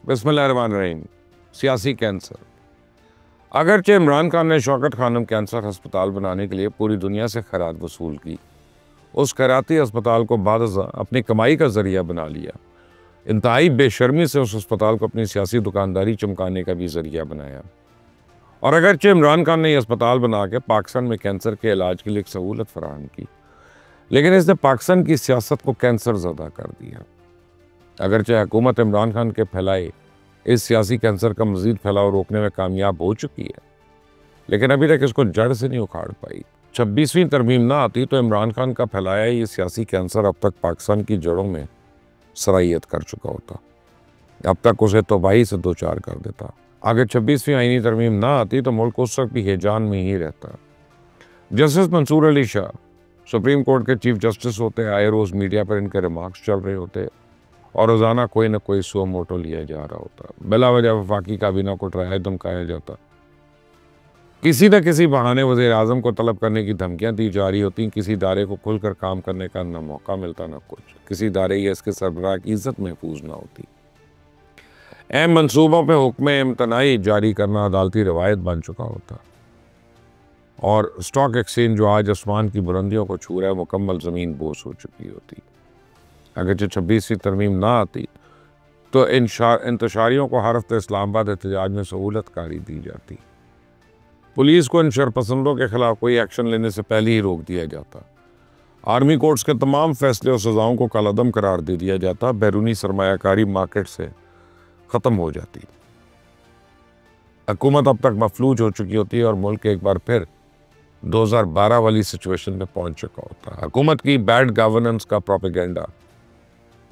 बिस्मिल्लाहिर्रहमानिर्रहीम। सियासी कैंसर। अगरचे इमरान खान ने शौकत खानम कैंसर अस्पताल बनाने के लिए पूरी दुनिया से खैरात वसूल की, उस खैराती अस्पताल को बादशाह अपनी कमाई का जरिया बना लिया। इंतहाई बेशर्मी से उस अस्पताल को अपनी सियासी दुकानदारी चमकाने का भी जरिया बनाया। और अगरचे इमरान खान ने यह अस्पताल बना के पाकिस्तान में कैंसर के इलाज के लिए एक सहूलत फराहम की, लेकिन इसने पाकिस्तान की सियासत को कैंसर ज़दा कर दिया। अगरचे हुकूमत इमरान खान के फैलाए इस सियासी कैंसर का मजीद फैलाव रोकने में कामयाब हो चुकी है, लेकिन अभी तक इसको जड़ से नहीं उखाड़ पाई। 26वीं तरमीम ना आती तो इमरान खान का फैलाया ये सियासी कैंसर अब तक पाकिस्तान की जड़ों में सराहियत कर चुका होता, अब तक उसे तबाही से दो चार कर देता। अगर 26वीं आईनी तरमीम ना आती तो मुल्क उस वक्त भी हेजान में ही रहता। Justice Mansoor Ali Shah supreme court के चीफ जस्टिस होते, आए रोज़ मीडिया पर इनके रिमार्क्स चल रहे होते और रोज़ाना कोई ना कोई सुओ मोटो लिया जा रहा होता। बिला वजह वफाकी काबीना को ट्रायल धमकाया जाता, किसी न किसी बहाने वज़ीर आज़म को तलब करने की धमकियां दी जा रही होती, किसी इदारे को खुलकर काम करने का न मौका मिलता न कुछ, किसी इदारे या इसके सरबराह की इज्जत महफूज ना होती। अहम मनसूबों पर हुक्म इम्तनाई जारी करना अदालती रवायत बन चुका होता और स्टॉक एक्सचेंज जो आज आसमान की बुलंदियों को छू रहा है मुकम्मल ज़मीन बोस हो चुकी होती। अगर जो 26वीं तरमीम ना आती तो इंतशारियों को हर हफ्ते इस्लामाबाद एहतजाज में सहूलत कारी दी जाती, पुलिस को इन शरपसंदों के खिलाफ कोई एक्शन लेने से पहले ही रोक दिया जाता, आर्मी कोर्ट्स के तमाम फैसले और सजाओं को कलअदम करार दे दिया जाता, बैरूनी सरमायाकारी मार्केट से ख़त्म हो जाती। हुकूमत अब तक मफलूज हो चुकी होती है और मुल्क एक बार फिर 2012 वाली सिचुएशन में पहुंच चुका होता। हुकूमत की बैड गवर्नेंस का प्रोपेगेंडा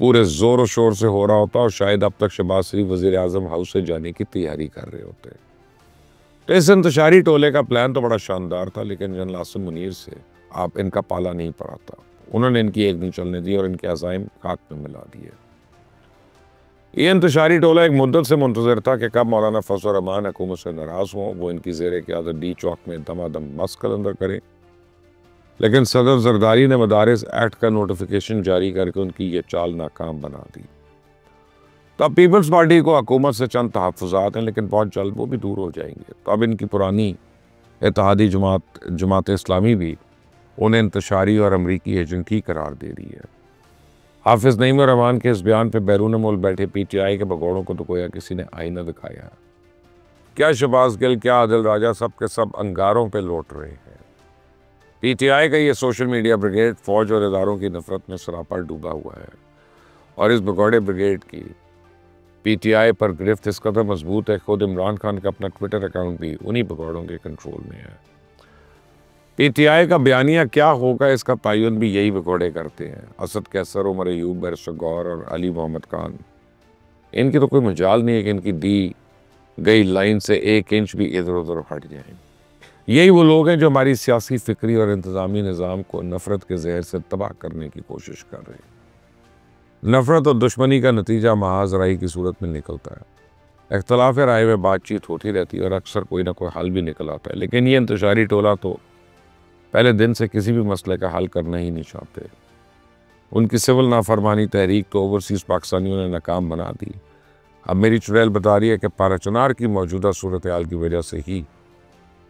पूरे जोर और शोर से हो रहा होता और शायद अब तक शहबाज शरीफ वज़ीर आज़म हाउस से जाने की तैयारी कर रहे होते। तो इस इंतशारी टोले का प्लान तो बड़ा शानदार था, लेकिन जनरल आसिम मुनीर से आप इनका पाला नहीं पड़ा था। उन्होंने इनकी एक नहीं चलने दी और इनके अज़ाइम खाक में मिला दिए। ये इंतशारी टोला एक मुद्दत से मुंतज़िर था कि कब मौलाना फजल रहमान हुकूमत से नाराज़ हों, वो इनकी ज़ेरे क़यादत डी चौक में दमादम मस्क कलंदर करें, लेकिन सदर जरदारी ने मदारिस एक्ट का नोटिफिकेशन जारी करके उनकी ये चाल नाकाम बना दी। तब पीपल्स पार्टी को हुकूमत से चंद तहफ़्फ़ुज़ात हैं, लेकिन बहुत जल्द वो भी दूर हो जाएंगे। तो अब इनकी पुरानी इत्तेहादी जमात इस्लामी भी उन्हें इंतशारी और अमरीकी एजेंट ही करार दे रही है। हाफिज़ नईम रहमान के इस बयान पर बैरून मुल्क बैठे PTI के भगोड़ों को तो गोया किसी ने आईना दिखाया। क्या शहबाज गिल, क्या आदिल राजा, सब के सब अंगारों पर लौट रहे हैं। PTI का ये सोशल मीडिया ब्रिगेड फौज और इदारों की नफरत में सरापा डूबा हुआ है और इस भगौड़े ब्रिगेड की PTI पर गिरफ्त इस कदर मजबूत है, खुद इमरान खान का अपना ट्विटर अकाउंट भी उन्हीं भगौड़ों के कंट्रोल में है। PTI का बयानिया क्या होगा इसका तयन भी यही भगौड़े करते हैं। असद कैसर, उमर अयूब, बैरिस्टर गौहर और अली मोहम्मद खान, इनकी तो कोई मजाल नहीं है कि इनकी दी गई लाइन से एक इंच भी इधर उधर हट जाए। यही वो लोग हैं जो हमारी सियासी, फिक्री और इंतज़ामी निज़ाम को नफ़रत के जहर से तबाह करने की कोशिश कर रहे हैं। नफ़रत और दुश्मनी का नतीजा महाज राई की सूरत में निकलता है। इख्तलाफ राय में बातचीत होती रहती है और अक्सर कोई ना कोई हल भी निकल आता है, लेकिन ये इंतशारी टोला तो पहले दिन से किसी भी मसले का हल करना ही नहीं चाहते। उनकी सिविल नाफरमानी तहरीक तो ओवरसीज़ पाकिस्तानियों ने नाकाम बना दी। अब मेरी चुड़ैल बता रही है कि पाराचनार की मौजूदा सूरत हाल की वजह से ही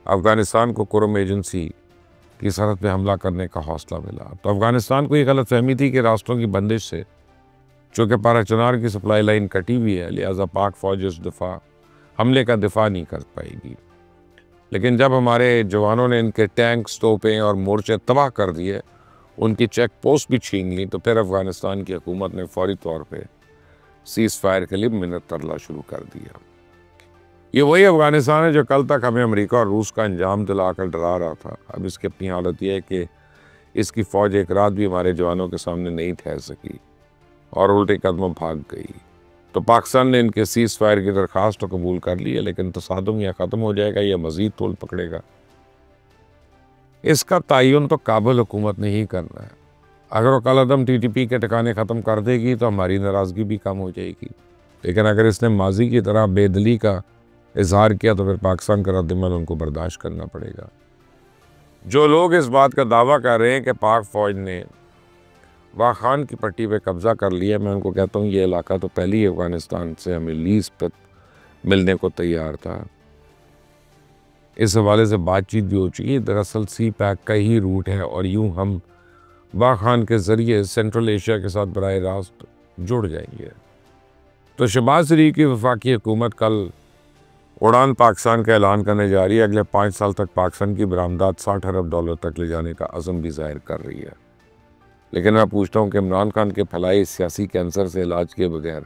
अफ़गानिस्तान को कुरम एजेंसी की सरहद पे हमला करने का हौसला मिला। तो अफ़गानिस्तान को ये गलत फहमी थी कि रास्तों की बंदिश से चूँकि पाराचनार की सप्लाई लाइन कटी हुई है, लिहाजा पाक फ़ौज इस हमले का दिफा नहीं कर पाएगी। लेकिन जब हमारे जवानों ने इनके टैंक्स, तोपें और मोर्चे तबाह कर दिए, उनकी चेक पोस्ट भी छीन ली, तो फिर अफ़गानिस्तान की हुकूमत ने फौरी तौर पर सीज़ फायर के लिए मिन्नत तरला शुरू कर दिया। ये वही अफ़गानिस्तान है जो कल तक हमें अमेरिका और रूस का अंजाम दिलाकर डरा रहा था। अब इसकी अपनी हालत यह है कि इसकी फ़ौज एक रात भी हमारे जवानों के सामने नहीं ठहर सकी और उल्टे कदमों भाग गई। तो पाकिस्तान ने इनके सीज़ फायर की दरख्वास्त तो कबूल कर ली है, लेकिन तसादुम या ख़त्म हो जाएगा या मज़ीद तोल पकड़ेगा, इसका तयन तो काबुल हुकूमत ने ही करना है। अगर वो कलअदम TTP के ठिकाने ख़त्म कर देगी तो हमारी नाराज़गी भी कम हो जाएगी, लेकिन अगर इसने माजी की तरह बेदली का इजहार किया तो फिर पाकिस्तान का रद्दमल उनको बर्दाश्त करना पड़ेगा। जो लोग इस बात का दावा कर रहे हैं कि पाक फ़ौज ने वाह खान की पट्टी पे कब्ज़ा कर लिया। मैं उनको कहता हूँ ये इलाका तो पहले ही अफ़गानिस्तान से हमें लीज़ पर मिलने को तैयार था। इस हवाले से बातचीत भी हो चुकी है। दरअसल सी पैक का ही रूट है और यूं हम वाह खान के ज़रिए सेंट्रल एशिया के साथ बराह रास्त जुड़ जाएंगे। तो शहबाज शरीफ की वफाकी हुकूमत कल उड़ान पाकिस्तान का ऐलान करने जा रही है। अगले 5 साल तक पाकिस्तान की बरामदात $60 अरब तक ले जाने का अज़म भी जाहिर कर रही है। लेकिन मैं पूछता हूँ कि इमरान खान के फैलाए सियासी कैंसर से इलाज किए बगैर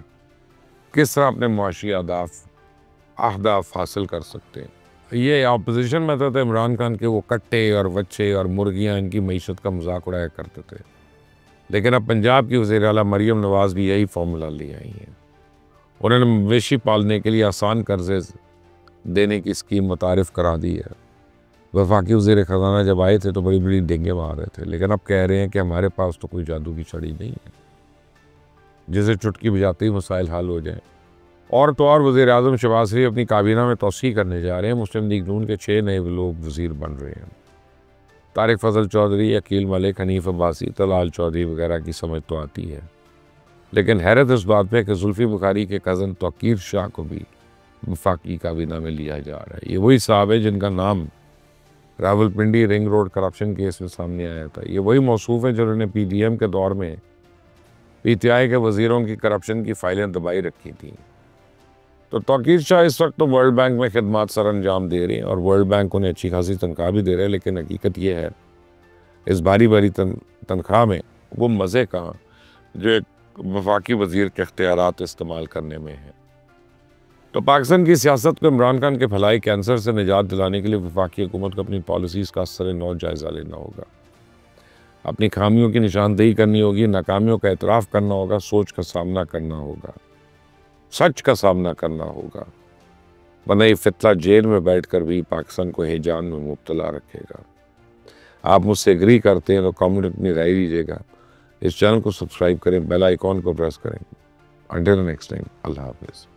किस तरह अपने मुआशी अहदाफ हासिल कर सकते हैं। ये अपोजिशन में तो इमरान खान के वो कट्टे और बच्चे और मुर्गियाँ इनकी मईशत का मजाक उड़ाया करते थे। लेकिन अब पंजाब की वज़ीर आला मरीम नवाज़ भी यही फार्मूला ले आई हैं। उन्होंने मवेशी पालने के लिए आसान कर्जे देने की स्कीम मुतारिफ करा दी है। वफाकी वज़ीर ख़जाना जब आए थे तो बड़ी बड़ी डेंगे मार रहे थे, लेकिन अब कह रहे हैं कि हमारे पास तो कोई जादू की छड़ी नहीं है जिसे चुटकी बजाते ही मसाइल हल हो जाएं। और तो और वज़ीर आज़म शहबाज शरीफ अपनी काबीना में तोसी करने जा रहे हैं। मुस्लिम लीग नून के 6 नए लोग वज़ीर बन रहे हैं। तारिक फजल चौधरी, अकील मलिक, हनीफ अब्बासी, तलाल चौधरी वगैरह की समझ तो आती है, लेकिन हैरत इस बात पे कि जुल्फ़ी बुखारी के कज़न तौकीर शाह को भी वफाकी काबीना में लिया जा रहा है। ये वही साहब है जिनका नाम Rawalpindi ring road corruption case में सामने आया था। ये वही मौसूफ है जिन्होंने PDM के दौर में PTI के वज़ीरों की करप्शन की फाइलें दबाई रखी थी। तो तौकीर शाह इस वक्त तो वर्ल्ड बैंक में खिदमात सर अंजाम दे रहे हैं और वर्ल्ड बैंक उन्हें अच्छी खासी तनख्वाह भी दे रहे हैं, लेकिन हकीकत ये है इस बारी बारी तनख्वाह में वो मज़े कहाँ जो एक वफाकी वज़ीर के इख्तियारात इस्तेमाल करने में है। तो पाकिस्तान की सियासत को इमरान खान के फैलाए कैंसर से निजात दिलाने के लिए वफाकी हुकूमत को अपनी पॉलिसीज़ का असर नौ जायज़ा लेना होगा, अपनी खामियों की निशानदेही करनी होगी, नाकामियों का एतराफ़ करना होगा, सोच का सामना करना होगा, सच का सामना करना होगा, वरना ये फितला जेल में बैठकर भी पाकिस्तान को हिजान में मुब्तला रखेगा। आप मुझसे एग्री करते हैं तो कमेंट अपनी राय दीजिएगा। इस चैनल को सब्सक्राइब करें, बेल आइकॉन को प्रेस करें। अंटिल नेक्स्ट टाइम, अल्लाह हाफिज़।